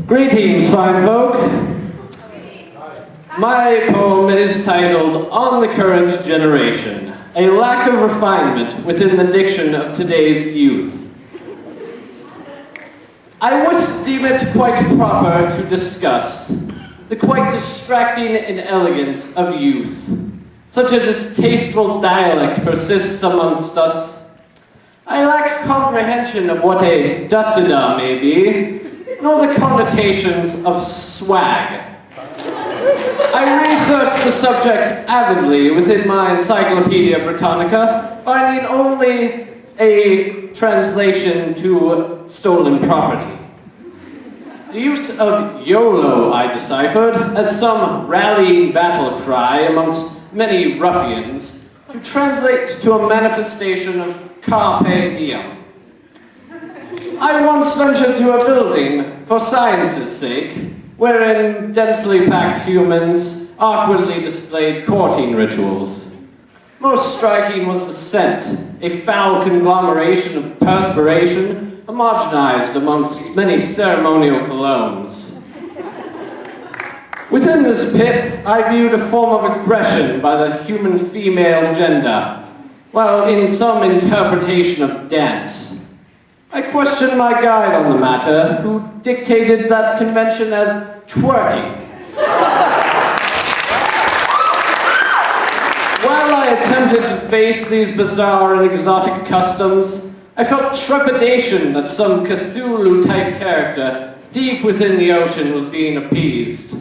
Greetings, fine folk. My poem is titled On the Current Generation, a lack of refinement within the diction of today's youth. I would deem it quite proper to discuss the quite distracting inelegance of youth. Such a distasteful dialect persists amongst us. I lack comprehension of what a da-da-da may be, nor the connotations of swag. I researched the subject avidly within my Encyclopedia Britannica, finding only a translation to stolen property. The use of YOLO I deciphered as some rallying battle cry amongst many ruffians to translate to a manifestation of carpe diem. I once ventured to a building for science's sake, wherein densely packed humans awkwardly displayed courting rituals. Most striking was the scent, a foul conglomeration of perspiration homogenized amongst many ceremonial colognes. Within this pit, I viewed a form of aggression by the human female gender, while in some interpretation of dance. I questioned my guide on the matter, who dictated that convention as twerking. While I attempted to face these bizarre and exotic customs, I felt trepidation that some Cthulhu-type character deep within the ocean was being appeased.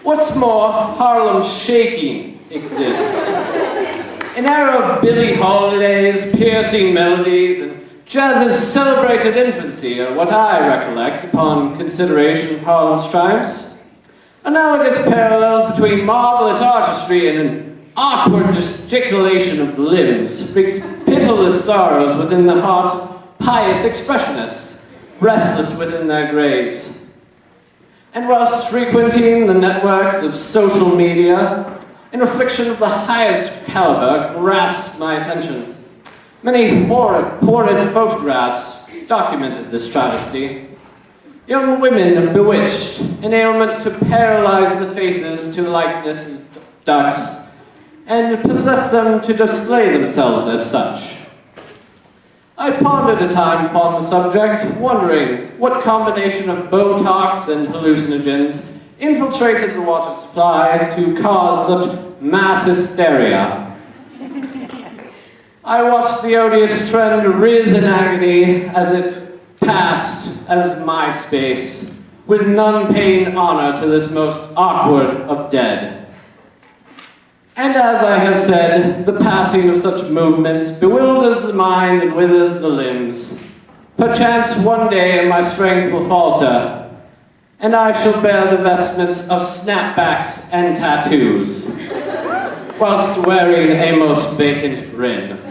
What's more, Harlem shaking exists. An era of Billie Holidays, piercing melodies, and jazz's celebrated infancy are what I recollect upon consideration of Harlem's triumphs. Analogous parallels between marvelous artistry and an awkward gesticulation of limbs wreaks pitiless sorrows within the hearts of pious expressionists, restless within their graves. And whilst frequenting the networks of social media, an affliction of the highest caliber grasped my attention. Many horrid photographs documented this travesty. Young women bewitched, an ailment to paralyze the faces to likeness as ducks, and possess them to display themselves as such. I pondered a time upon the subject, wondering what combination of Botox and hallucinogens infiltrated the water supply to cause such mass hysteria. I watched the odious trend writhe in agony as it passed as MySpace, with none paying honor to this most awkward of dead. And as I have said, the passing of such movements bewilders the mind and withers the limbs. Perchance one day my strength will falter, and I shall bear the vestments of snapbacks and tattoos, whilst wearing a most vacant grin.